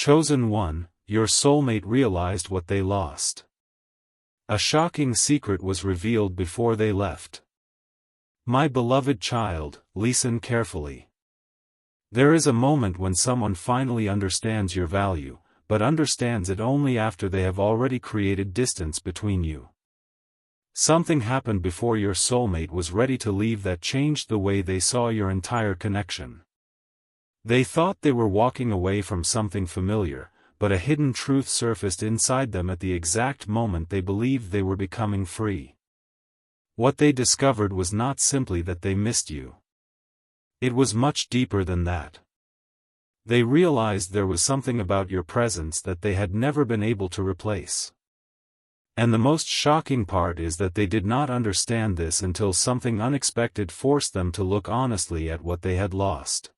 Chosen one, your soulmate realized what they lost. A shocking secret was revealed before they left. My beloved child, listen carefully. There is a moment when someone finally understands your value, but understands it only after they have already created distance between you. Something happened before your soulmate was ready to leave that changed the way they saw your entire connection. They thought they were walking away from something familiar, but a hidden truth surfaced inside them at the exact moment they believed they were becoming free. What they discovered was not simply that they missed you. It was much deeper than that. They realized there was something about your presence that they had never been able to replace. And the most shocking part is that they did not understand this until something unexpected forced them to look honestly at what they had lost.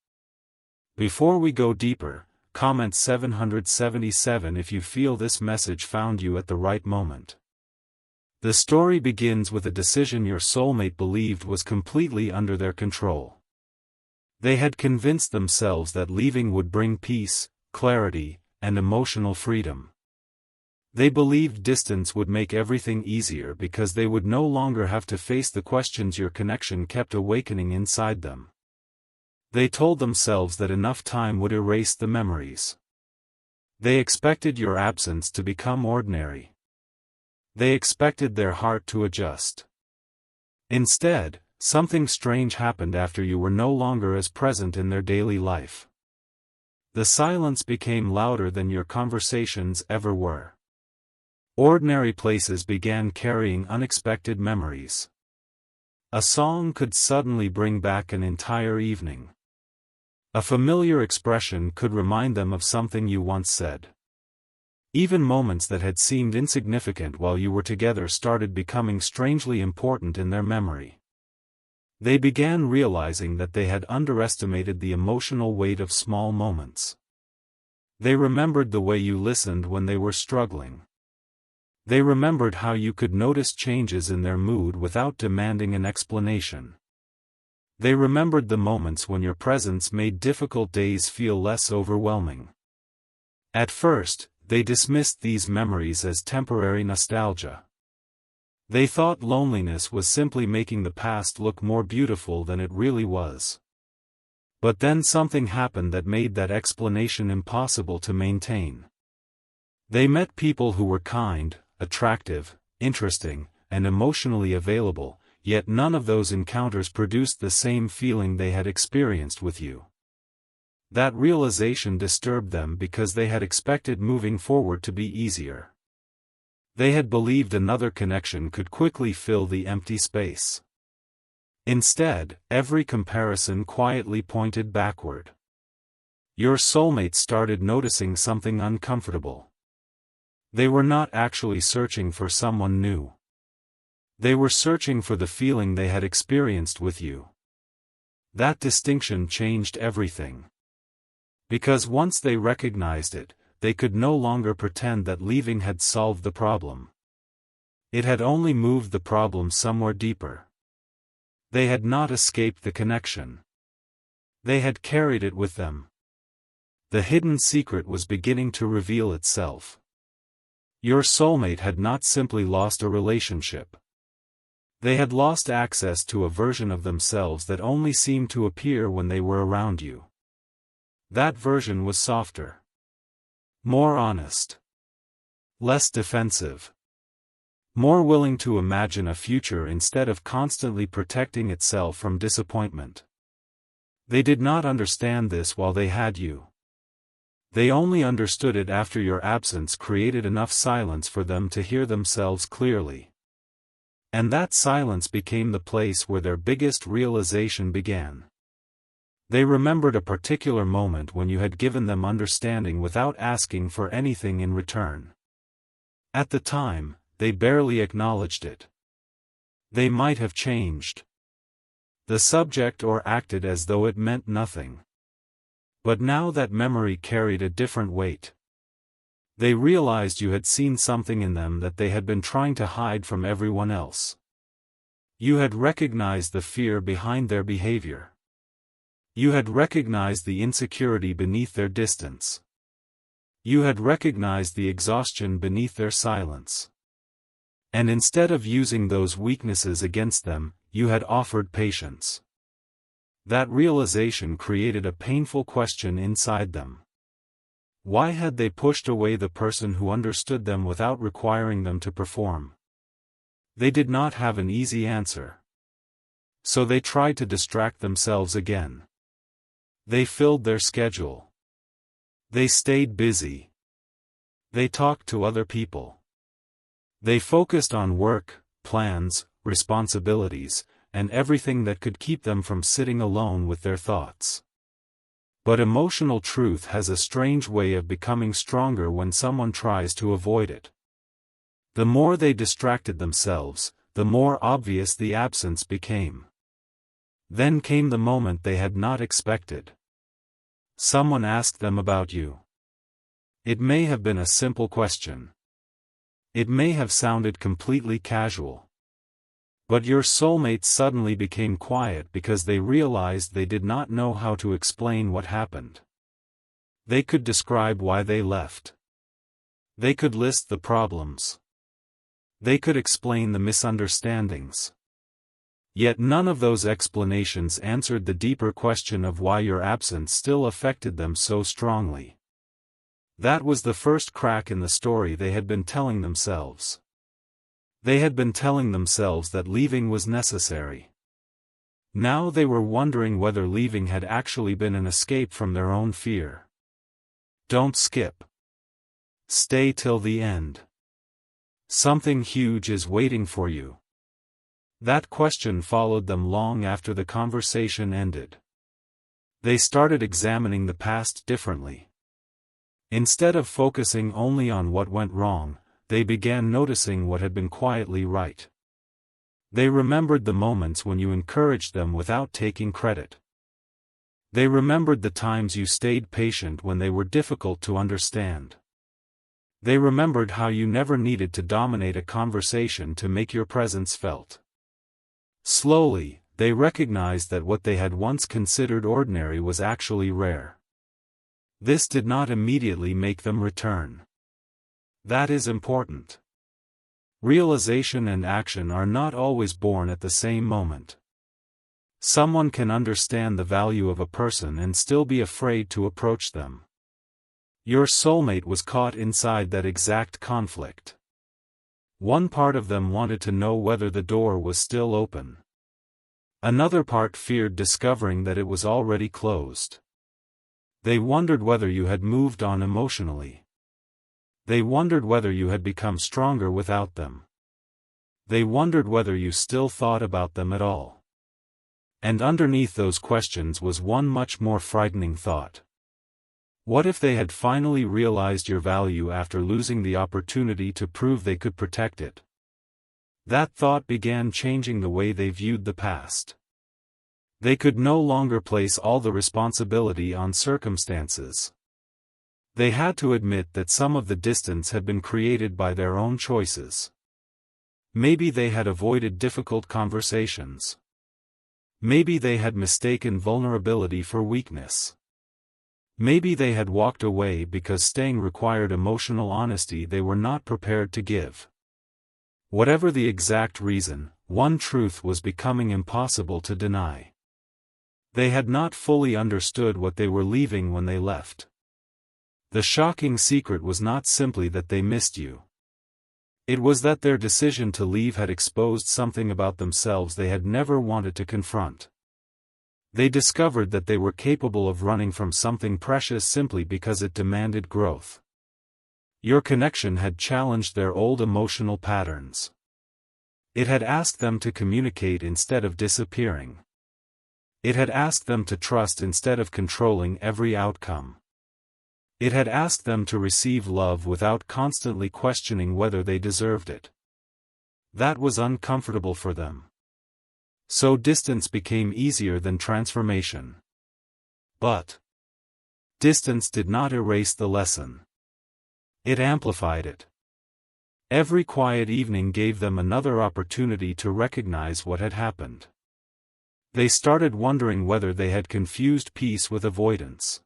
Before we go deeper, comment 777 if you feel this message found you at the right moment. The story begins with a decision your soulmate believed was completely under their control. They had convinced themselves that leaving would bring peace, clarity, and emotional freedom. They believed distance would make everything easier because they would no longer have to face the questions your connection kept awakening inside them. They told themselves that enough time would erase the memories. They expected your absence to become ordinary. They expected their heart to adjust. Instead, something strange happened after you were no longer as present in their daily life. The silence became louder than your conversations ever were. Ordinary places began carrying unexpected memories. A song could suddenly bring back an entire evening. A familiar expression could remind them of something you once said. Even moments that had seemed insignificant while you were together started becoming strangely important in their memory. They began realizing that they had underestimated the emotional weight of small moments. They remembered the way you listened when they were struggling. They remembered how you could notice changes in their mood without demanding an explanation. They remembered the moments when your presence made difficult days feel less overwhelming. At first, they dismissed these memories as temporary nostalgia. They thought loneliness was simply making the past look more beautiful than it really was. But then something happened that made that explanation impossible to maintain. They met people who were kind, attractive, interesting, and emotionally available, yet none of those encounters produced the same feeling they had experienced with you. That realization disturbed them because they had expected moving forward to be easier. They had believed another connection could quickly fill the empty space. Instead, every comparison quietly pointed backward. Your soulmate started noticing something uncomfortable. They were not actually searching for someone new. They were searching for the feeling they had experienced with you. That distinction changed everything. Because once they recognized it, they could no longer pretend that leaving had solved the problem. It had only moved the problem somewhere deeper. They had not escaped the connection. They had carried it with them. The hidden secret was beginning to reveal itself. Your soulmate had not simply lost a relationship. They had lost access to a version of themselves that only seemed to appear when they were around you. That version was softer. More honest. Less defensive. More willing to imagine a future instead of constantly protecting itself from disappointment. They did not understand this while they had you. They only understood it after your absence created enough silence for them to hear themselves clearly. And that silence became the place where their biggest realization began. They remembered a particular moment when you had given them understanding without asking for anything in return. At the time, they barely acknowledged it. They might have changed the subject or acted as though it meant nothing. But now that memory carried a different weight. They realized you had seen something in them that they had been trying to hide from everyone else. You had recognized the fear behind their behavior. You had recognized the insecurity beneath their distance. You had recognized the exhaustion beneath their silence. And instead of using those weaknesses against them, you had offered patience. That realization created a painful question inside them. Why had they pushed away the person who understood them without requiring them to perform? They did not have an easy answer. So they tried to distract themselves again. They filled their schedule. They stayed busy. They talked to other people. They focused on work, plans, responsibilities, and everything that could keep them from sitting alone with their thoughts. But emotional truth has a strange way of becoming stronger when someone tries to avoid it. The more they distracted themselves, the more obvious the absence became. Then came the moment they had not expected. Someone asked them about you. It may have been a simple question. It may have sounded completely casual. But your soulmate suddenly became quiet because they realized they did not know how to explain what happened. They could describe why they left. They could list the problems. They could explain the misunderstandings. Yet none of those explanations answered the deeper question of why your absence still affected them so strongly. That was the first crack in the story they had been telling themselves. They had been telling themselves that leaving was necessary. Now they were wondering whether leaving had actually been an escape from their own fear. Don't skip. Stay till the end. Something huge is waiting for you. That question followed them long after the conversation ended. They started examining the past differently. Instead of focusing only on what went wrong, they began noticing what had been quietly right. They remembered the moments when you encouraged them without taking credit. They remembered the times you stayed patient when they were difficult to understand. They remembered how you never needed to dominate a conversation to make your presence felt. Slowly, they recognized that what they had once considered ordinary was actually rare. This did not immediately make them return. That is important. Realization and action are not always born at the same moment. Someone can understand the value of a person and still be afraid to approach them. Your soulmate was caught inside that exact conflict. One part of them wanted to know whether the door was still open. Another part feared discovering that it was already closed. They wondered whether you had moved on emotionally. They wondered whether you had become stronger without them. They wondered whether you still thought about them at all. And underneath those questions was one much more frightening thought. What if they had finally realized your value after losing the opportunity to prove they could protect it? That thought began changing the way they viewed the past. They could no longer place all the responsibility on circumstances. They had to admit that some of the distance had been created by their own choices. Maybe they had avoided difficult conversations. Maybe they had mistaken vulnerability for weakness. Maybe they had walked away because staying required emotional honesty they were not prepared to give. Whatever the exact reason, one truth was becoming impossible to deny. They had not fully understood what they were leaving when they left. The shocking secret was not simply that they missed you. It was that their decision to leave had exposed something about themselves they had never wanted to confront. They discovered that they were capable of running from something precious simply because it demanded growth. Your connection had challenged their old emotional patterns. It had asked them to communicate instead of disappearing. It had asked them to trust instead of controlling every outcome. It had asked them to receive love without constantly questioning whether they deserved it. That was uncomfortable for them. So distance became easier than transformation. But distance did not erase the lesson. It amplified it. Every quiet evening gave them another opportunity to recognize what had happened. They started wondering whether they had confused peace with avoidance.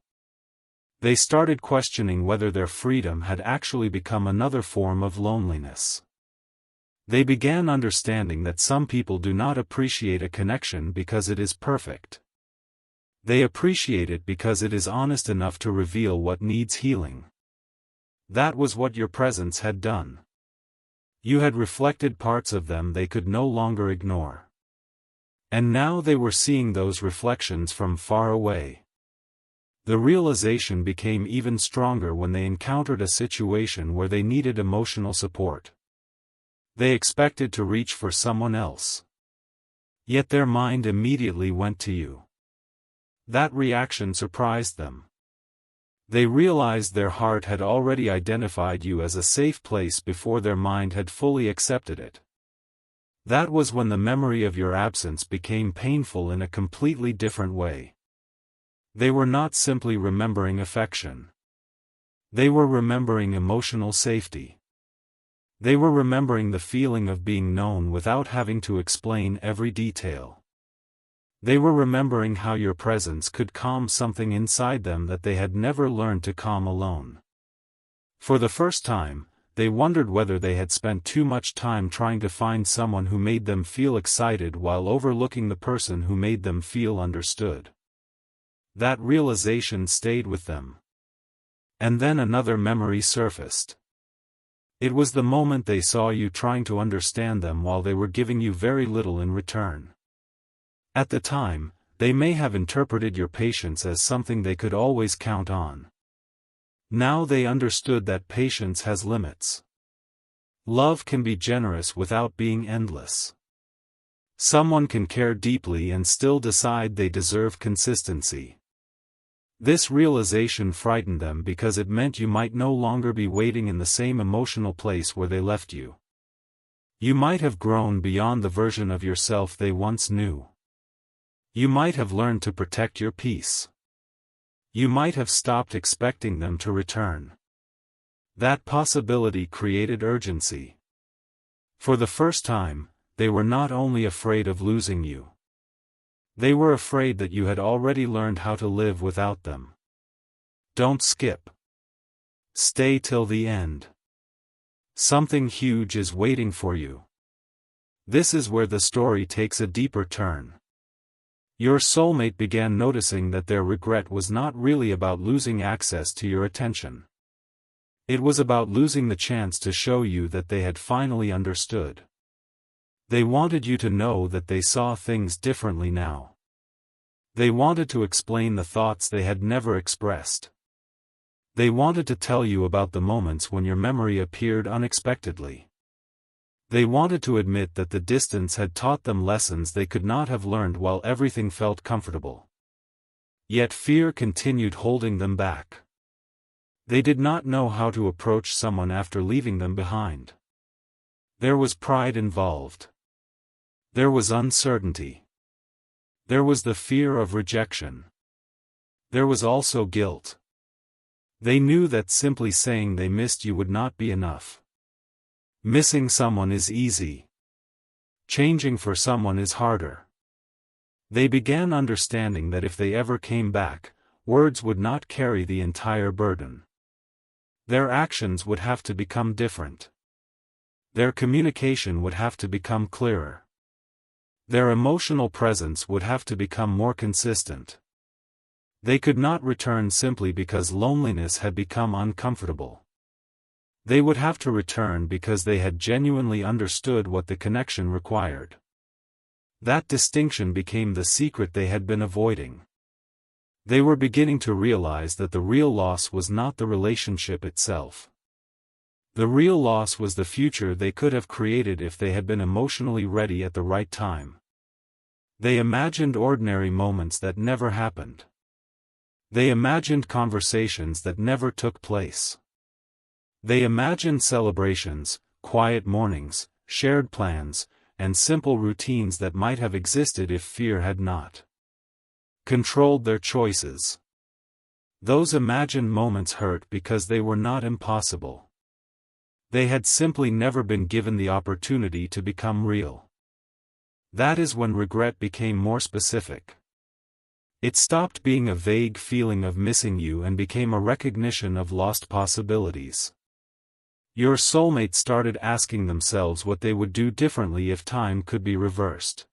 They started questioning whether their freedom had actually become another form of loneliness. They began understanding that some people do not appreciate a connection because it is perfect. They appreciate it because it is honest enough to reveal what needs healing. That was what your presence had done. You had reflected parts of them they could no longer ignore. And now they were seeing those reflections from far away. The realization became even stronger when they encountered a situation where they needed emotional support. They expected to reach for someone else. Yet their mind immediately went to you. That reaction surprised them. They realized their heart had already identified you as a safe place before their mind had fully accepted it. That was when the memory of your absence became painful in a completely different way. They were not simply remembering affection. They were remembering emotional safety. They were remembering the feeling of being known without having to explain every detail. They were remembering how your presence could calm something inside them that they had never learned to calm alone. For the first time, they wondered whether they had spent too much time trying to find someone who made them feel excited while overlooking the person who made them feel understood. That realization stayed with them. And then another memory surfaced. It was the moment they saw you trying to understand them while they were giving you very little in return. At the time, they may have interpreted your patience as something they could always count on. Now they understood that patience has limits. Love can be generous without being endless. Someone can care deeply and still decide they deserve consistency. This realization frightened them because it meant you might no longer be waiting in the same emotional place where they left you. You might have grown beyond the version of yourself they once knew. You might have learned to protect your peace. You might have stopped expecting them to return. That possibility created urgency. For the first time, they were not only afraid of losing you. They were afraid that you had already learned how to live without them. Don't skip. Stay till the end. Something huge is waiting for you. This is where the story takes a deeper turn. Your soulmate began noticing that their regret was not really about losing access to your attention. It was about losing the chance to show you that they had finally understood. They wanted you to know that they saw things differently now. They wanted to explain the thoughts they had never expressed. They wanted to tell you about the moments when your memory appeared unexpectedly. They wanted to admit that the distance had taught them lessons they could not have learned while everything felt comfortable. Yet fear continued holding them back. They did not know how to approach someone after leaving them behind. There was pride involved. There was uncertainty. There was the fear of rejection. There was also guilt. They knew that simply saying they missed you would not be enough. Missing someone is easy. Changing for someone is harder. They began understanding that if they ever came back, words would not carry the entire burden. Their actions would have to become different. Their communication would have to become clearer. Their emotional presence would have to become more consistent. They could not return simply because loneliness had become uncomfortable. They would have to return because they had genuinely understood what the connection required. That distinction became the secret they had been avoiding. They were beginning to realize that the real loss was not the relationship itself. The real loss was the future they could have created if they had been emotionally ready at the right time. They imagined ordinary moments that never happened. They imagined conversations that never took place. They imagined celebrations, quiet mornings, shared plans, and simple routines that might have existed if fear had not controlled their choices. Those imagined moments hurt because they were not impossible. They had simply never been given the opportunity to become real. That is when regret became more specific. It stopped being a vague feeling of missing you and became a recognition of lost possibilities. Your soulmate started asking themselves what they would do differently if time could be reversed.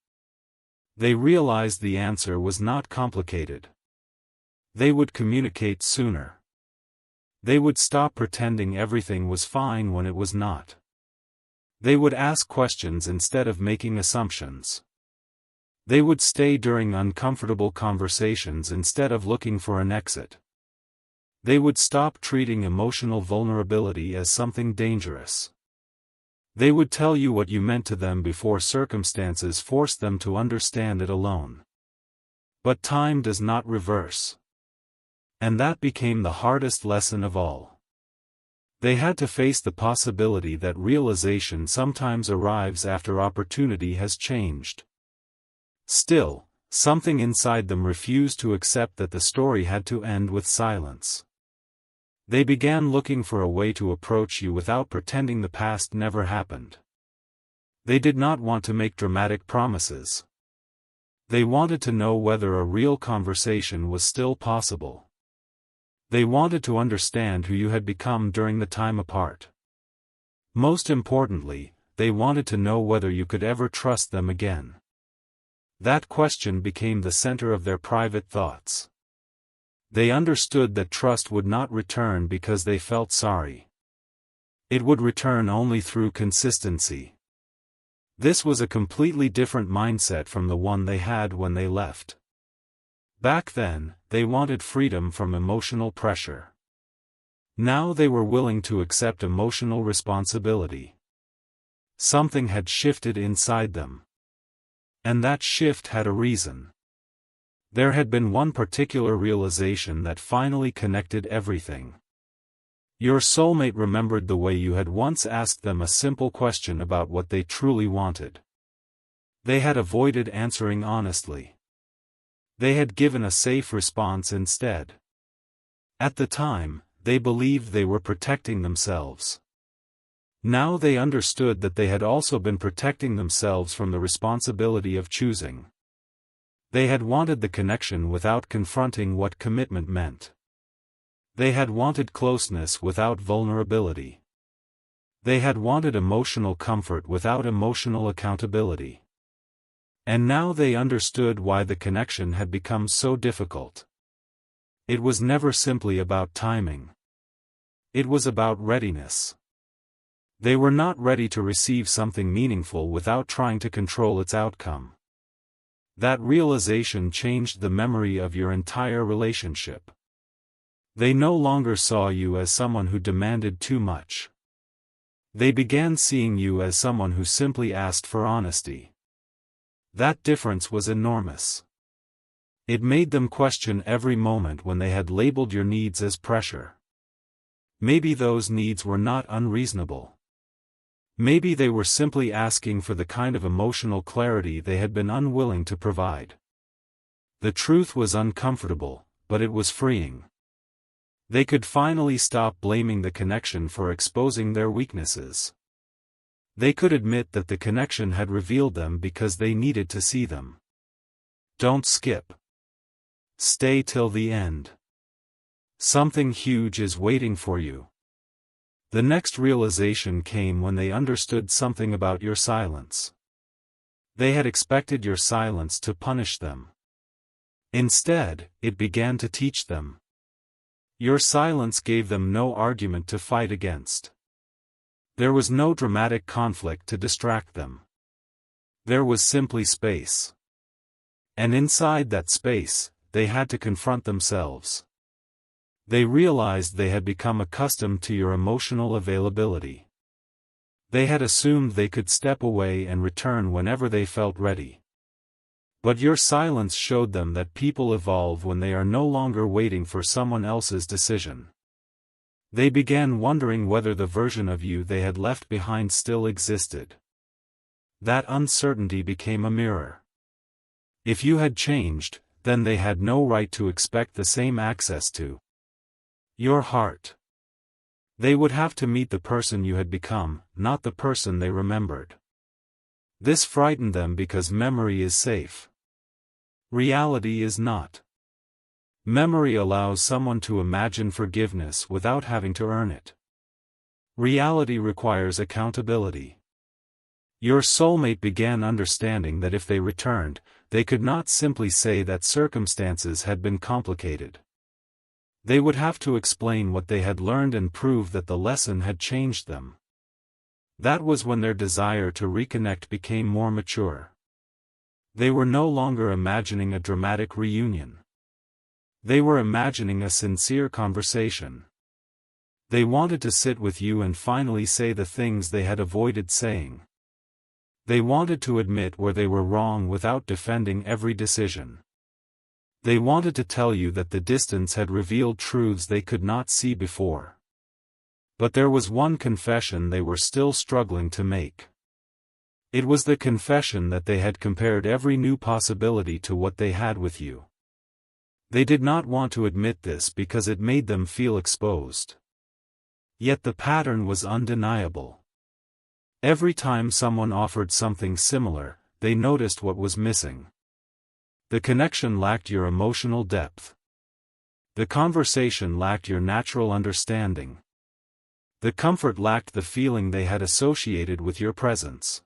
They realized the answer was not complicated. They would communicate sooner. They would stop pretending everything was fine when it was not. They would ask questions instead of making assumptions. They would stay during uncomfortable conversations instead of looking for an exit. They would stop treating emotional vulnerability as something dangerous. They would tell you what you meant to them before circumstances forced them to understand it alone. But time does not reverse. And that became the hardest lesson of all. They had to face the possibility that realization sometimes arrives after opportunity has changed. Still, something inside them refused to accept that the story had to end with silence. They began looking for a way to approach you without pretending the past never happened. They did not want to make dramatic promises. They wanted to know whether a real conversation was still possible. They wanted to understand who you had become during the time apart. Most importantly, they wanted to know whether you could ever trust them again. That question became the center of their private thoughts. They understood that trust would not return because they felt sorry. It would return only through consistency. This was a completely different mindset from the one they had when they left. Back then, they wanted freedom from emotional pressure. Now they were willing to accept emotional responsibility. Something had shifted inside them. And that shift had a reason. There had been one particular realization that finally connected everything. Your soulmate remembered the way you had once asked them a simple question about what they truly wanted. They had avoided answering honestly. They had given a safe response instead. At the time, they believed they were protecting themselves. Now they understood that they had also been protecting themselves from the responsibility of choosing. They had wanted the connection without confronting what commitment meant. They had wanted closeness without vulnerability. They had wanted emotional comfort without emotional accountability. And now they understood why the connection had become so difficult. It was never simply about timing. It was about readiness. They were not ready to receive something meaningful without trying to control its outcome. That realization changed the memory of your entire relationship. They no longer saw you as someone who demanded too much. They began seeing you as someone who simply asked for honesty. That difference was enormous. It made them question every moment when they had labeled your needs as pressure. Maybe those needs were not unreasonable. Maybe they were simply asking for the kind of emotional clarity they had been unwilling to provide. The truth was uncomfortable, but it was freeing. They could finally stop blaming the connection for exposing their weaknesses. They could admit that the connection had revealed them because they needed to see them. Don't skip. Stay till the end. Something huge is waiting for you. The next realization came when they understood something about your silence. They had expected your silence to punish them. Instead, it began to teach them. Your silence gave them no argument to fight against. There was no dramatic conflict to distract them. There was simply space. And inside that space, they had to confront themselves. They realized they had become accustomed to your emotional availability. They had assumed they could step away and return whenever they felt ready. But your silence showed them that people evolve when they are no longer waiting for someone else's decision. They began wondering whether the version of you they had left behind still existed. That uncertainty became a mirror. If you had changed, then they had no right to expect the same access to your heart. They would have to meet the person you had become, not the person they remembered. This frightened them because memory is safe. Reality is not. Memory allows someone to imagine forgiveness without having to earn it. Reality requires accountability. Your soulmate began understanding that if they returned, they could not simply say that circumstances had been complicated. They would have to explain what they had learned and prove that the lesson had changed them. That was when their desire to reconnect became more mature. They were no longer imagining a dramatic reunion. They were imagining a sincere conversation. They wanted to sit with you and finally say the things they had avoided saying. They wanted to admit where they were wrong without defending every decision. They wanted to tell you that the distance had revealed truths they could not see before. But there was one confession they were still struggling to make. It was the confession that they had compared every new possibility to what they had with you. They did not want to admit this because it made them feel exposed. Yet the pattern was undeniable. Every time someone offered something similar, they noticed what was missing. The connection lacked your emotional depth. The conversation lacked your natural understanding. The comfort lacked the feeling they had associated with your presence.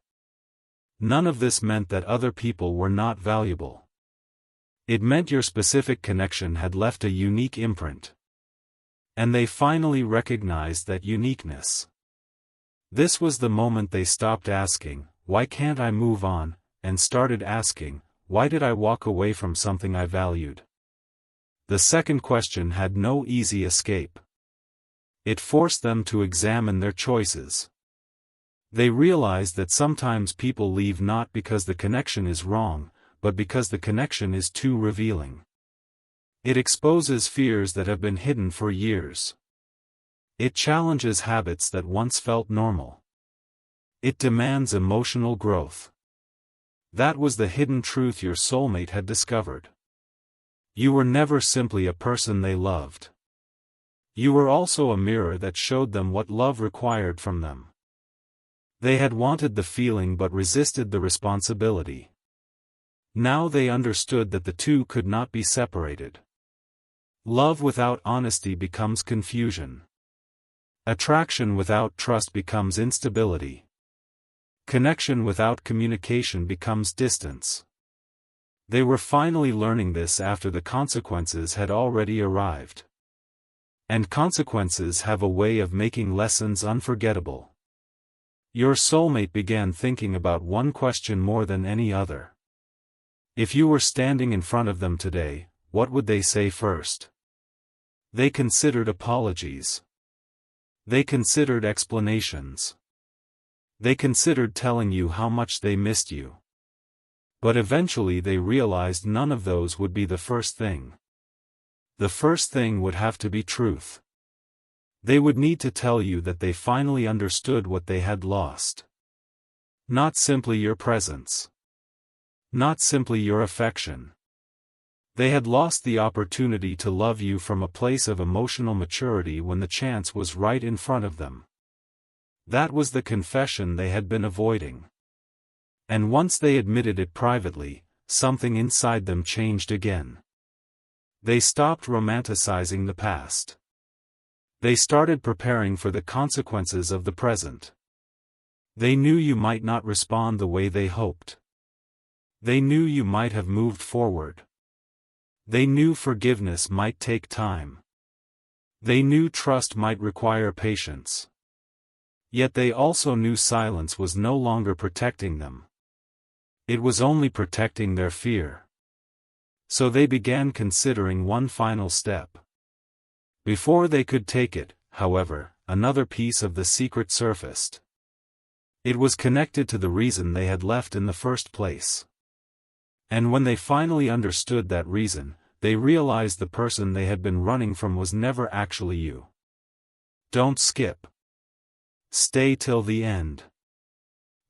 None of this meant that other people were not valuable. It meant your specific connection had left a unique imprint. And they finally recognized that uniqueness. This was the moment they stopped asking, "Why can't I move on?" and started asking, "Why did I walk away from something I valued?" The second question had no easy escape. It forced them to examine their choices. They realized that sometimes people leave not because the connection is wrong, but because the connection is too revealing. It exposes fears that have been hidden for years. It challenges habits that once felt normal. It demands emotional growth. That was the hidden truth your soulmate had discovered. You were never simply a person they loved. You were also a mirror that showed them what love required from them. They had wanted the feeling but resisted the responsibility. Now they understood that the two could not be separated. Love without honesty becomes confusion. Attraction without trust becomes instability. Connection without communication becomes distance. They were finally learning this after the consequences had already arrived. And consequences have a way of making lessons unforgettable. Your soulmate began thinking about one question more than any other. If you were standing in front of them today, what would they say first? They considered apologies. They considered explanations. They considered telling you how much they missed you. But eventually they realized none of those would be the first thing. The first thing would have to be truth. They would need to tell you that they finally understood what they had lost. Not simply your presence. Not simply your affection. They had lost the opportunity to love you from a place of emotional maturity when the chance was right in front of them. That was the confession they had been avoiding. And once they admitted it privately, something inside them changed again. They stopped romanticizing the past. They started preparing for the consequences of the present. They knew you might not respond the way they hoped. They knew you might have moved forward. They knew forgiveness might take time. They knew trust might require patience. Yet they also knew silence was no longer protecting them. It was only protecting their fear. So they began considering one final step. Before they could take it, however, another piece of the secret surfaced. It was connected to the reason they had left in the first place. And when they finally understood that reason, they realized the person they had been running from was never actually you. Don't skip. Stay till the end.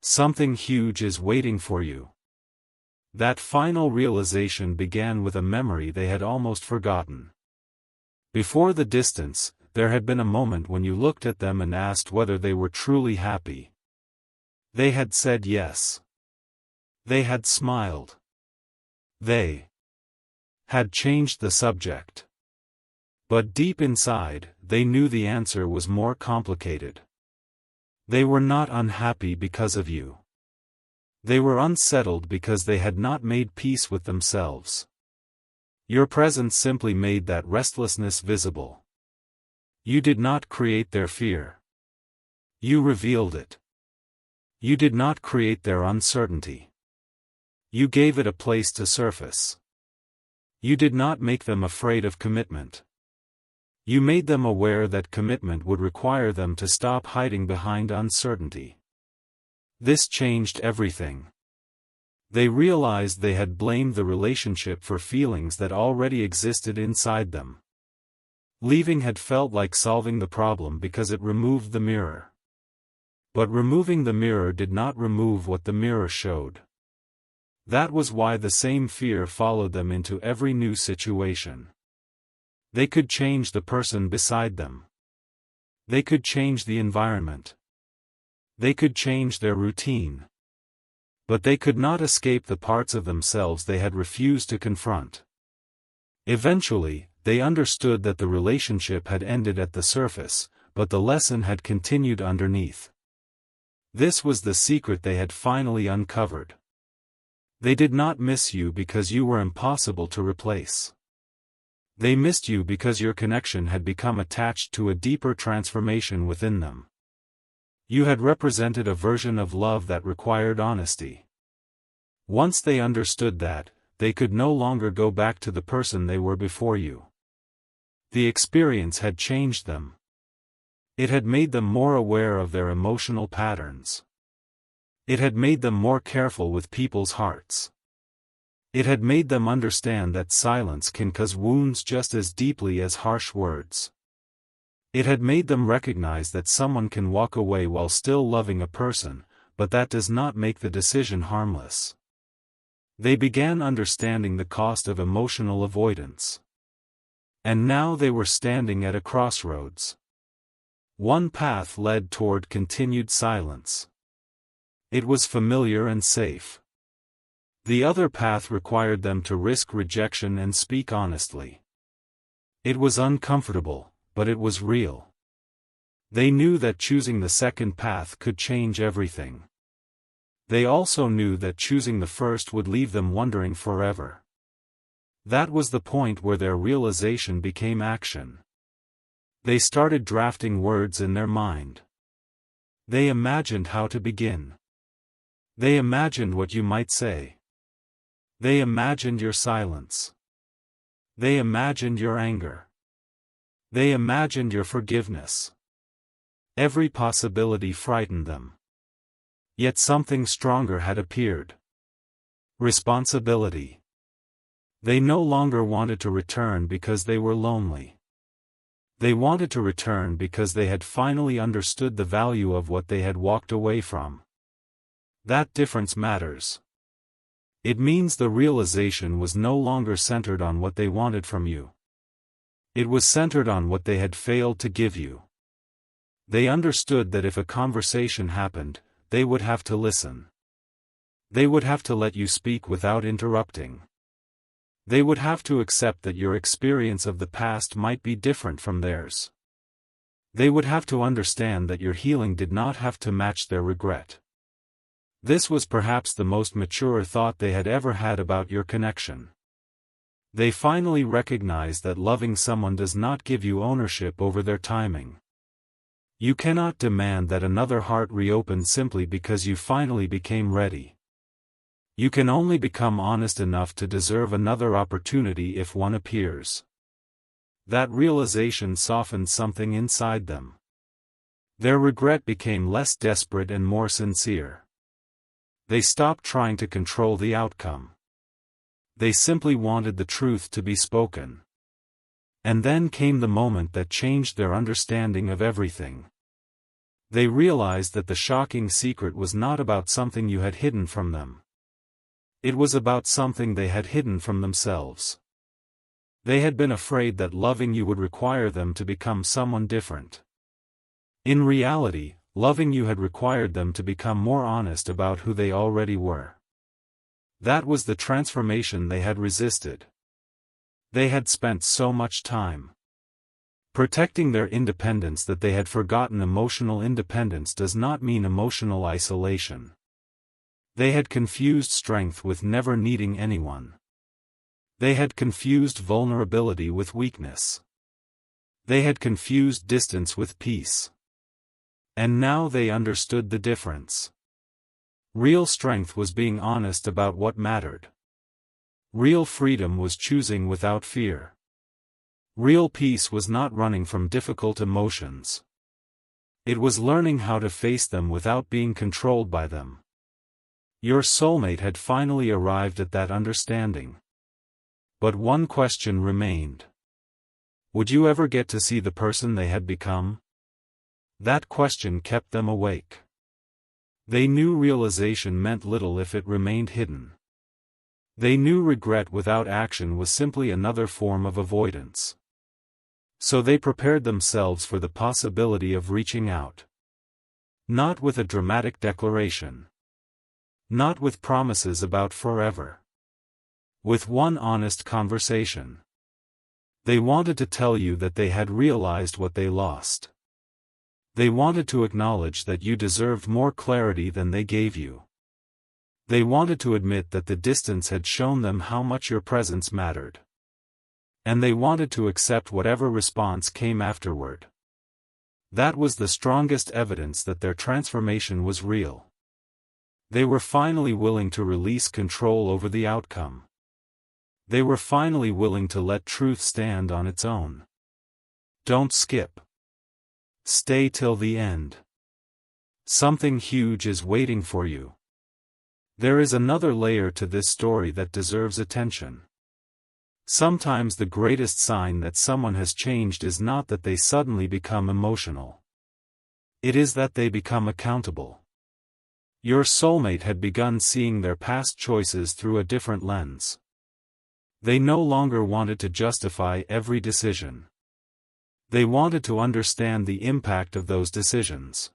Something huge is waiting for you. That final realization began with a memory they had almost forgotten. Before the distance, there had been a moment when you looked at them and asked whether they were truly happy. They had said yes. They had smiled. They had changed the subject. But deep inside, they knew the answer was more complicated. They were not unhappy because of you. They were unsettled because they had not made peace with themselves. Your presence simply made that restlessness visible. You did not create their fear. You revealed it. You did not create their uncertainty. You gave it a place to surface. You did not make them afraid of commitment. You made them aware that commitment would require them to stop hiding behind uncertainty. This changed everything. They realized they had blamed the relationship for feelings that already existed inside them. Leaving had felt like solving the problem because it removed the mirror. But removing the mirror did not remove what the mirror showed. That was why the same fear followed them into every new situation. They could change the person beside them. They could change the environment. They could change their routine. But they could not escape the parts of themselves they had refused to confront. Eventually, they understood that the relationship had ended at the surface, but the lesson had continued underneath. This was the secret they had finally uncovered. They did not miss you because you were impossible to replace. They missed you because your connection had become attached to a deeper transformation within them. You had represented a version of love that required honesty. Once they understood that, they could no longer go back to the person they were before you. The experience had changed them. It had made them more aware of their emotional patterns. It had made them more careful with people's hearts. It had made them understand that silence can cause wounds just as deeply as harsh words. It had made them recognize that someone can walk away while still loving a person, but that does not make the decision harmless. They began understanding the cost of emotional avoidance. And now they were standing at a crossroads. One path led toward continued silence. It was familiar and safe. The other path required them to risk rejection and speak honestly. It was uncomfortable, but it was real. They knew that choosing the second path could change everything. They also knew that choosing the first would leave them wondering forever. That was the point where their realization became action. They started drafting words in their mind. They imagined how to begin. They imagined what you might say. They imagined your silence. They imagined your anger. They imagined your forgiveness. Every possibility frightened them. Yet something stronger had appeared. Responsibility. They no longer wanted to return because they were lonely. They wanted to return because they had finally understood the value of what they had walked away from. That difference matters. It means the realization was no longer centered on what they wanted from you. It was centered on what they had failed to give you. They understood that if a conversation happened, they would have to listen. They would have to let you speak without interrupting. They would have to accept that your experience of the past might be different from theirs. They would have to understand that your healing did not have to match their regret. This was perhaps the most mature thought they had ever had about your connection. They finally recognized that loving someone does not give you ownership over their timing. You cannot demand that another heart reopen simply because you finally became ready. You can only become honest enough to deserve another opportunity if one appears. That realization softened something inside them. Their regret became less desperate and more sincere. They stopped trying to control the outcome. They simply wanted the truth to be spoken. And then came the moment that changed their understanding of everything. They realized that the shocking secret was not about something you had hidden from them. It was about something they had hidden from themselves. They had been afraid that loving you would require them to become someone different. In reality, loving you had required them to become more honest about who they already were. That was the transformation they had resisted. They had spent so much time protecting their independence that they had forgotten emotional independence does not mean emotional isolation. They had confused strength with never needing anyone. They had confused vulnerability with weakness. They had confused distance with peace. And now they understood the difference. Real strength was being honest about what mattered. Real freedom was choosing without fear. Real peace was not running from difficult emotions. It was learning how to face them without being controlled by them. Your soulmate had finally arrived at that understanding. But one question remained. Would you ever get to see the person they had become? That question kept them awake. They knew realization meant little if it remained hidden. They knew regret without action was simply another form of avoidance. So they prepared themselves for the possibility of reaching out. Not with a dramatic declaration. Not with promises about forever. With one honest conversation. They wanted to tell you that they had realized what they lost. They wanted to acknowledge that you deserved more clarity than they gave you. They wanted to admit that the distance had shown them how much your presence mattered. And they wanted to accept whatever response came afterward. That was the strongest evidence that their transformation was real. They were finally willing to release control over the outcome. They were finally willing to let truth stand on its own. Don't skip. Stay till the end. Something huge is waiting for you. There is another layer to this story that deserves attention. Sometimes the greatest sign that someone has changed is not that they suddenly become emotional. It is that they become accountable. Your soulmate had begun seeing their past choices through a different lens. They no longer wanted to justify every decision. They wanted to understand the impact of those decisions.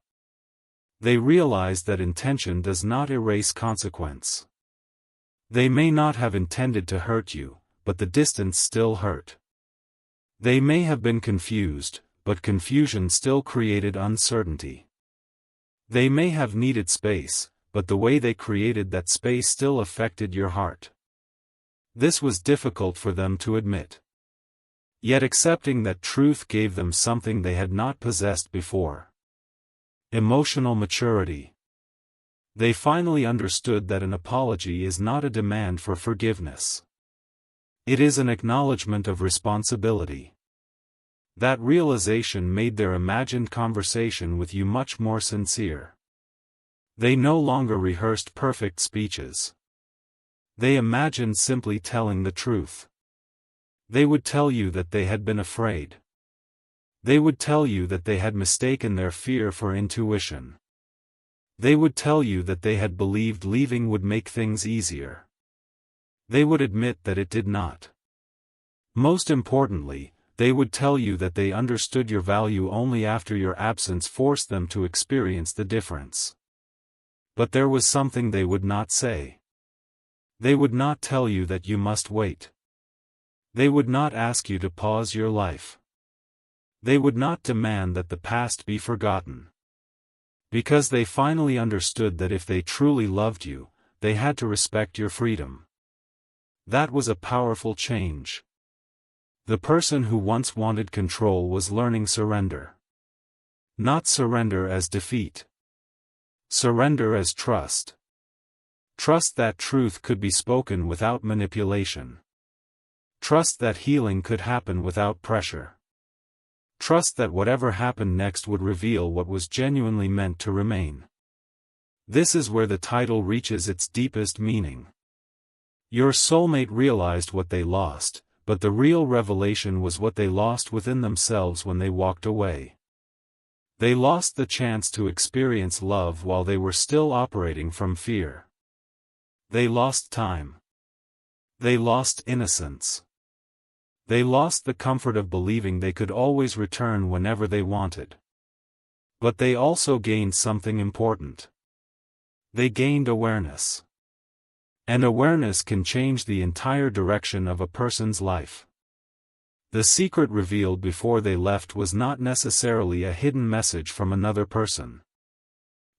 They realized that intention does not erase consequence. They may not have intended to hurt you, but the distance still hurt. They may have been confused, but confusion still created uncertainty. They may have needed space, but the way they created that space still affected your heart. This was difficult for them to admit. Yet accepting that truth gave them something they had not possessed before. Emotional maturity. They finally understood that an apology is not a demand for forgiveness. It is an acknowledgement of responsibility. That realization made their imagined conversation with you much more sincere. They no longer rehearsed perfect speeches. They imagined simply telling the truth. They would tell you that they had been afraid. They would tell you that they had mistaken their fear for intuition. They would tell you that they had believed leaving would make things easier. They would admit that it did not. Most importantly, they would tell you that they understood your value only after your absence forced them to experience the difference. But there was something they would not say. They would not tell you that you must wait. They would not ask you to pause your life. They would not demand that the past be forgotten. Because they finally understood that if they truly loved you, they had to respect your freedom. That was a powerful change. The person who once wanted control was learning surrender. Not surrender as defeat. Surrender as trust. Trust that truth could be spoken without manipulation. Trust that healing could happen without pressure. Trust that whatever happened next would reveal what was genuinely meant to remain. This is where the title reaches its deepest meaning. Your soulmate realized what they lost, but the real revelation was what they lost within themselves when they walked away. They lost the chance to experience love while they were still operating from fear. They lost time. They lost innocence. They lost the comfort of believing they could always return whenever they wanted. But they also gained something important. They gained awareness. And awareness can change the entire direction of a person's life. The secret revealed before they left was not necessarily a hidden message from another person.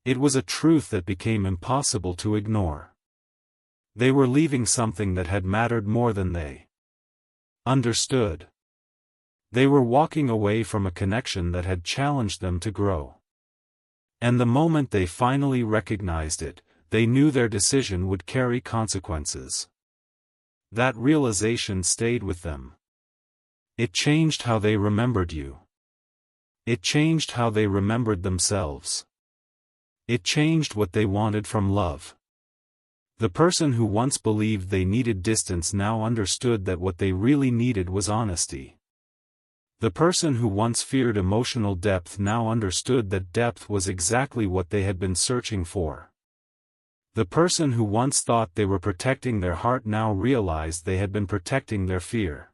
It was a truth that became impossible to ignore. They were leaving something that had mattered more than they understood. They were walking away from a connection that had challenged them to grow. And the moment they finally recognized it, they knew their decision would carry consequences. That realization stayed with them. It changed how they remembered you. It changed how they remembered themselves. It changed what they wanted from love. The person who once believed they needed distance now understood that what they really needed was honesty. The person who once feared emotional depth now understood that depth was exactly what they had been searching for. The person who once thought they were protecting their heart now realized they had been protecting their fear.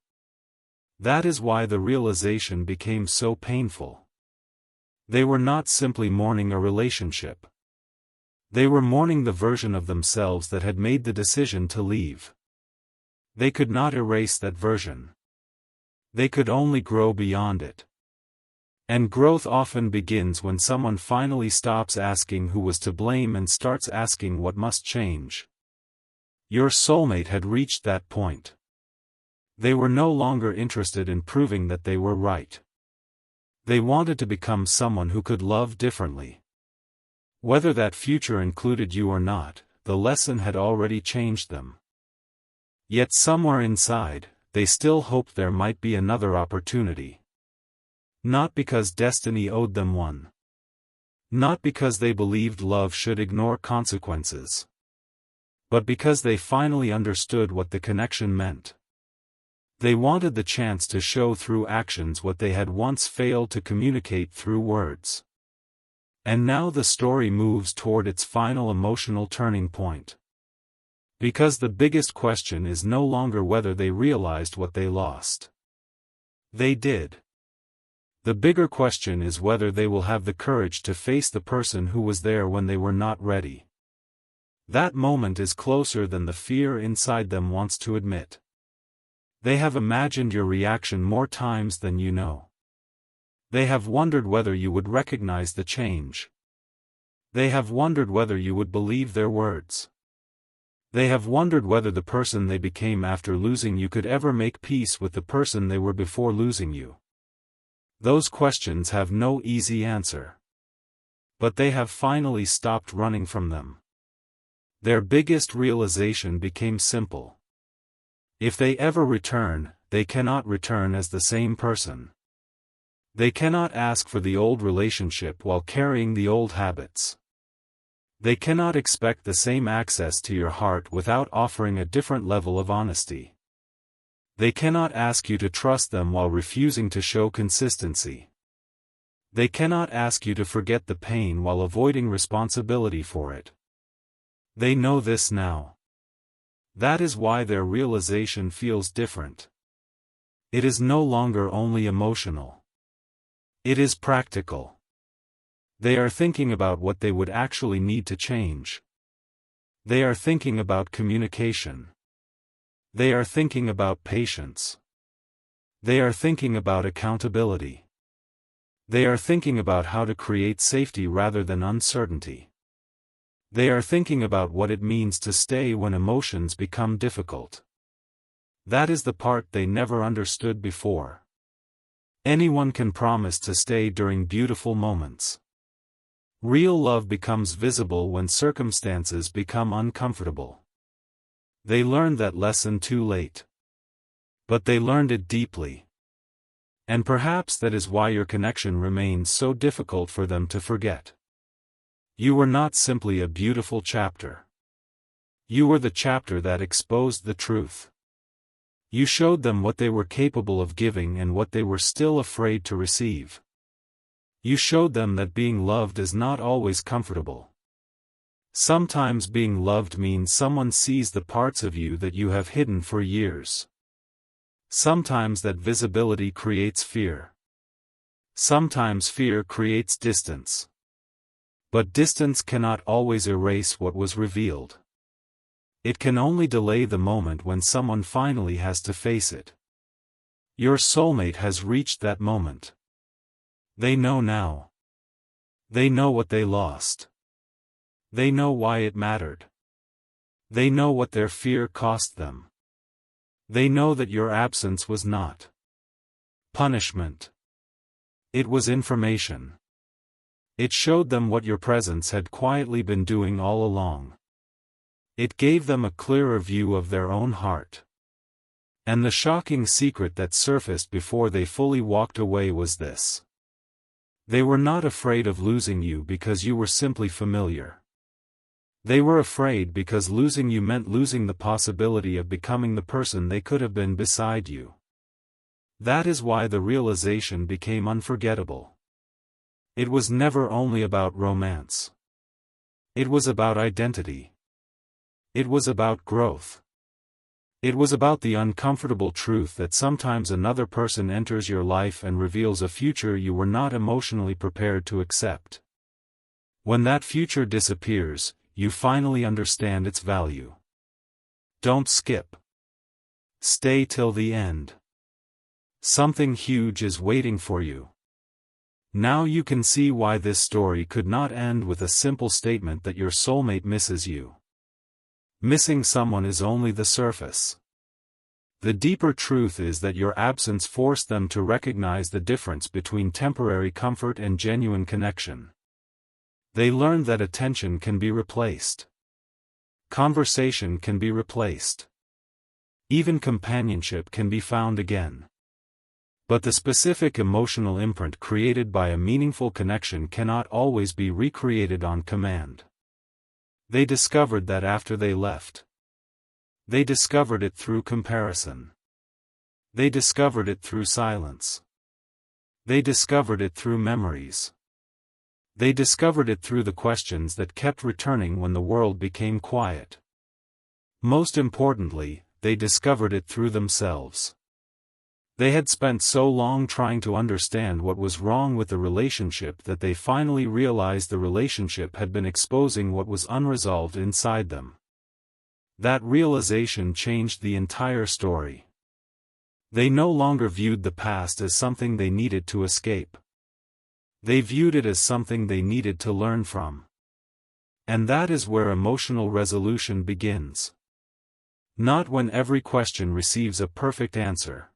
That is why the realization became so painful. They were not simply mourning a relationship. They were mourning the version of themselves that had made the decision to leave. They could not erase that version. They could only grow beyond it. And growth often begins when someone finally stops asking who was to blame and starts asking what must change. Your soulmate had reached that point. They were no longer interested in proving that they were right. They wanted to become someone who could love differently. Whether that future included you or not, the lesson had already changed them. Yet somewhere inside, they still hoped there might be another opportunity. Not because destiny owed them one. Not because they believed love should ignore consequences. But because they finally understood what the connection meant. They wanted the chance to show through actions what they had once failed to communicate through words. And now the story moves toward its final emotional turning point. Because the biggest question is no longer whether they realized what they lost. They did. The bigger question is whether they will have the courage to face the person who was there when they were not ready. That moment is closer than the fear inside them wants to admit. They have imagined your reaction more times than you know. They have wondered whether you would recognize the change. They have wondered whether you would believe their words. They have wondered whether the person they became after losing you could ever make peace with the person they were before losing you. Those questions have no easy answer. But they have finally stopped running from them. Their biggest realization became simple. If they ever return, they cannot return as the same person. They cannot ask for the old relationship while carrying the old habits. They cannot expect the same access to your heart without offering a different level of honesty. They cannot ask you to trust them while refusing to show consistency. They cannot ask you to forget the pain while avoiding responsibility for it. They know this now. That is why their realization feels different. It is no longer only emotional. It is practical. They are thinking about what they would actually need to change. They are thinking about communication. They are thinking about patience. They are thinking about accountability. They are thinking about how to create safety rather than uncertainty. They are thinking about what it means to stay when emotions become difficult. That is the part they never understood before. Anyone can promise to stay during beautiful moments. Real love becomes visible when circumstances become uncomfortable. They learned that lesson too late. But they learned it deeply. And perhaps that is why your connection remains so difficult for them to forget. You were not simply a beautiful chapter. You were the chapter that exposed the truth. You showed them what they were capable of giving and what they were still afraid to receive. You showed them that being loved is not always comfortable. Sometimes being loved means someone sees the parts of you that you have hidden for years. Sometimes that visibility creates fear. Sometimes fear creates distance. But distance cannot always erase what was revealed. It can only delay the moment when someone finally has to face it. Your soulmate has reached that moment. They know now. They know what they lost. They know why it mattered. They know what their fear cost them. They know that your absence was not punishment. It was information. It showed them what your presence had quietly been doing all along. It gave them a clearer view of their own heart. And the shocking secret that surfaced before they fully walked away was this. They were not afraid of losing you because you were simply familiar. They were afraid because losing you meant losing the possibility of becoming the person they could have been beside you. That is why the realization became unforgettable. It was never only about romance. It was about identity. It was about growth. It was about the uncomfortable truth that sometimes another person enters your life and reveals a future you were not emotionally prepared to accept. When that future disappears, you finally understand its value. Don't skip. Stay till the end. Something huge is waiting for you. Now you can see why this story could not end with a simple statement that your soulmate misses you. Missing someone is only the surface. The deeper truth is that your absence forced them to recognize the difference between temporary comfort and genuine connection. They learned that attention can be replaced. Conversation can be replaced. Even companionship can be found again. But the specific emotional imprint created by a meaningful connection cannot always be recreated on command. They discovered that after they left. They discovered it through comparison. They discovered it through silence. They discovered it through memories. They discovered it through the questions that kept returning when the world became quiet. Most importantly, they discovered it through themselves. They had spent so long trying to understand what was wrong with the relationship that they finally realized the relationship had been exposing what was unresolved inside them. That realization changed the entire story. They no longer viewed the past as something they needed to escape. They viewed it as something they needed to learn from. And that is where emotional resolution begins. Not when every question receives a perfect answer.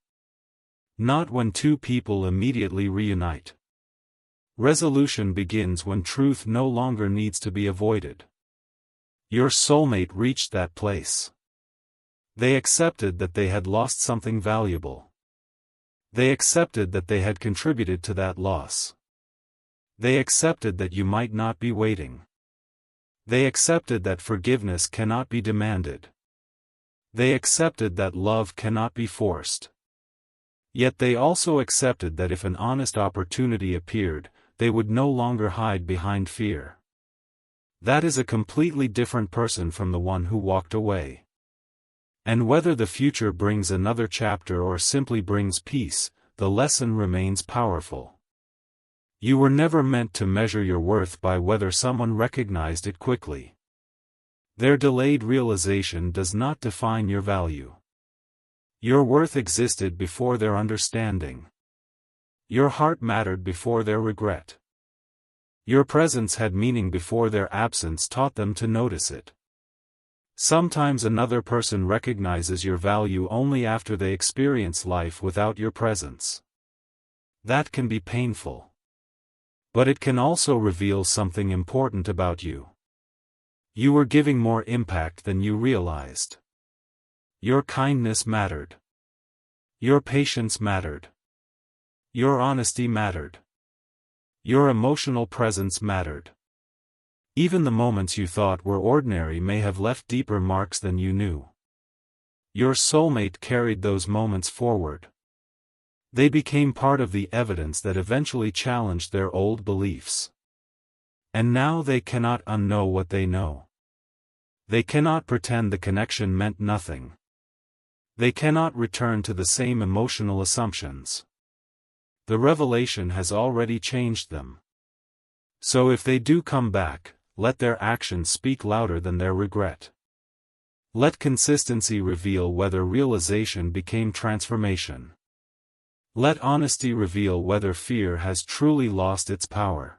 Not when two people immediately reunite. Resolution begins when truth no longer needs to be avoided. Your soulmate reached that place. They accepted that they had lost something valuable. They accepted that they had contributed to that loss. They accepted that you might not be waiting. They accepted that forgiveness cannot be demanded. They accepted that love cannot be forced. Yet they also accepted that if an honest opportunity appeared, they would no longer hide behind fear. That is a completely different person from the one who walked away. And whether the future brings another chapter or simply brings peace, the lesson remains powerful. You were never meant to measure your worth by whether someone recognized it quickly. Their delayed realization does not define your value. Your worth existed before their understanding. Your heart mattered before their regret. Your presence had meaning before their absence taught them to notice it. Sometimes another person recognizes your value only after they experience life without your presence. That can be painful. But it can also reveal something important about you. You were giving more impact than you realized. Your kindness mattered. Your patience mattered. Your honesty mattered. Your emotional presence mattered. Even the moments you thought were ordinary may have left deeper marks than you knew. Your soulmate carried those moments forward. They became part of the evidence that eventually challenged their old beliefs. And now they cannot unknow what they know. They cannot pretend the connection meant nothing. They cannot return to the same emotional assumptions. The revelation has already changed them. So if they do come back, let their actions speak louder than their regret. Let consistency reveal whether realization became transformation. Let honesty reveal whether fear has truly lost its power.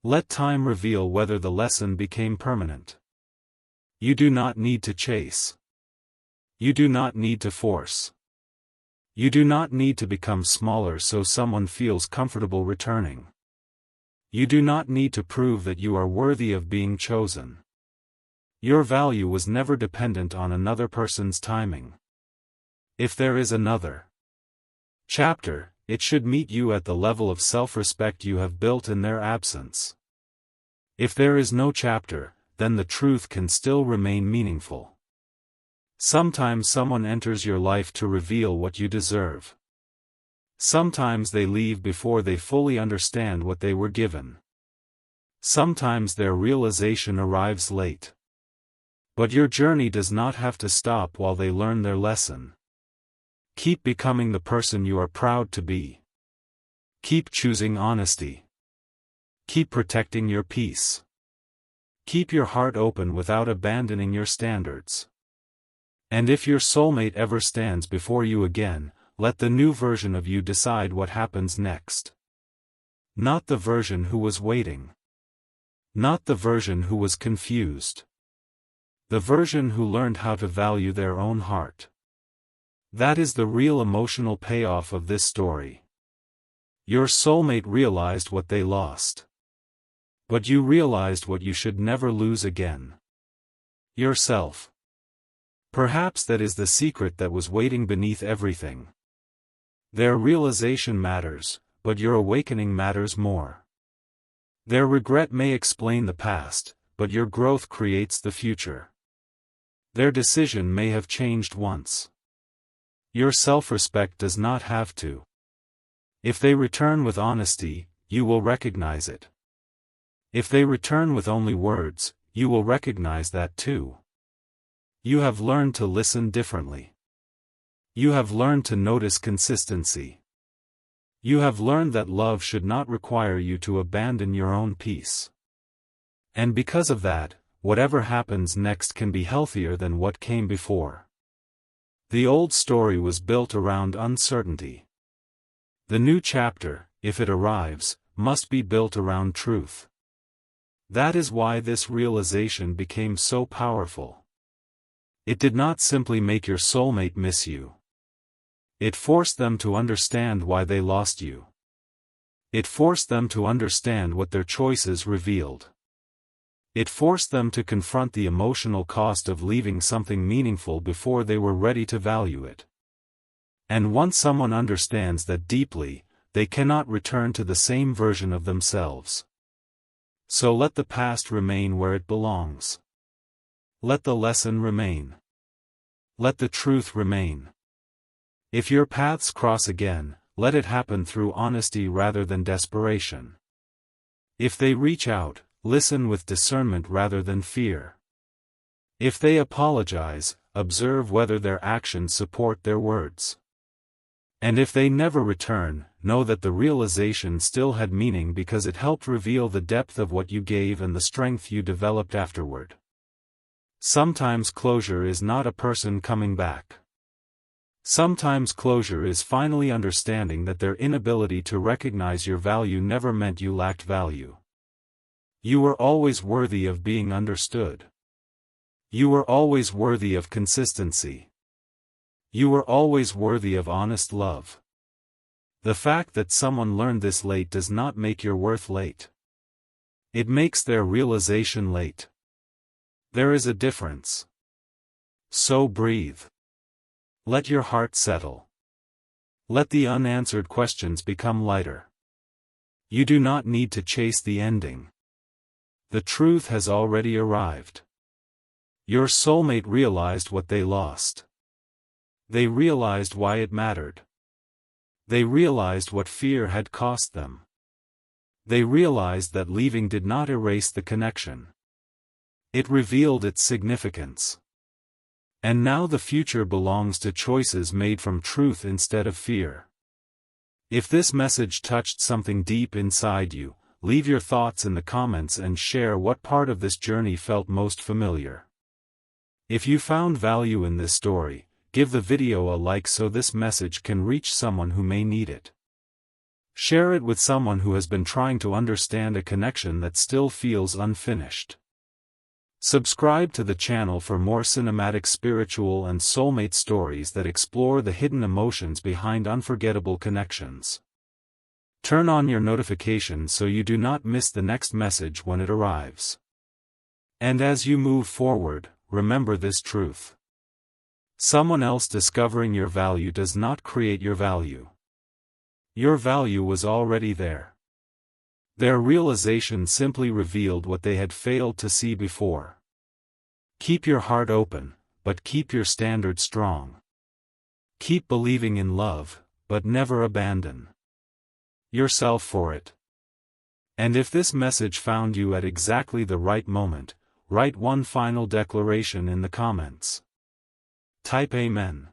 Let time reveal whether the lesson became permanent. You do not need to chase. You do not need to force. You do not need to become smaller so someone feels comfortable returning. You do not need to prove that you are worthy of being chosen. Your value was never dependent on another person's timing. If there is another chapter, it should meet you at the level of self-respect you have built in their absence. If there is no chapter, then the truth can still remain meaningful. Sometimes someone enters your life to reveal what you deserve. Sometimes they leave before they fully understand what they were given. Sometimes their realization arrives late. But your journey does not have to stop while they learn their lesson. Keep becoming the person you are proud to be. Keep choosing honesty. Keep protecting your peace. Keep your heart open without abandoning your standards. And if your soulmate ever stands before you again, let the new version of you decide what happens next. Not the version who was waiting. Not the version who was confused. The version who learned how to value their own heart. That is the real emotional payoff of this story. Your soulmate realized what they lost. But you realized what you should never lose again. Yourself. Perhaps that is the secret that was waiting beneath everything. Their realization matters, but your awakening matters more. Their regret may explain the past, but your growth creates the future. Their decision may have changed once. Your self-respect does not have to. If they return with honesty, you will recognize it. If they return with only words, you will recognize that too. You have learned to listen differently. You have learned to notice consistency. You have learned that love should not require you to abandon your own peace. And because of that, whatever happens next can be healthier than what came before. The old story was built around uncertainty. The new chapter, if it arrives, must be built around truth. That is why this realization became so powerful. It did not simply make your soulmate miss you. It forced them to understand why they lost you. It forced them to understand what their choices revealed. It forced them to confront the emotional cost of leaving something meaningful before they were ready to value it. And once someone understands that deeply, they cannot return to the same version of themselves. So let the past remain where it belongs. Let the lesson remain. Let the truth remain. If your paths cross again, let it happen through honesty rather than desperation. If they reach out, listen with discernment rather than fear. If they apologize, observe whether their actions support their words. And if they never return, know that the realization still had meaning because it helped reveal the depth of what you gave and the strength you developed afterward. Sometimes closure is not a person coming back. Sometimes closure is finally understanding that their inability to recognize your value never meant you lacked value. You were always worthy of being understood. You were always worthy of consistency. You were always worthy of honest love. The fact that someone learned this late does not make your worth late. It makes their realization late. There is a difference. So breathe. Let your heart settle. Let the unanswered questions become lighter. You do not need to chase the ending. The truth has already arrived. Your soulmate realized what they lost. They realized why it mattered. They realized what fear had cost them. They realized that leaving did not erase the connection. It revealed its significance. And now the future belongs to choices made from truth instead of fear. If this message touched something deep inside you, leave your thoughts in the comments and share what part of this journey felt most familiar. If you found value in this story, Give the video a like so this message can reach someone who may need it. Share it with someone who has been trying to understand a connection that still feels unfinished. Subscribe to the channel for more cinematic spiritual and soulmate stories that explore the hidden emotions behind unforgettable connections. Turn on your notifications so you do not miss the next message when it arrives. And as you move forward, remember this truth. Someone else discovering your value does not create your value. Your value was already there. Their realization simply revealed what they had failed to see before. Keep your heart open, but keep your standard strong. Keep believing in love, but never abandon yourself for it. And if this message found you at exactly the right moment, write one final declaration in the comments. Type Amen.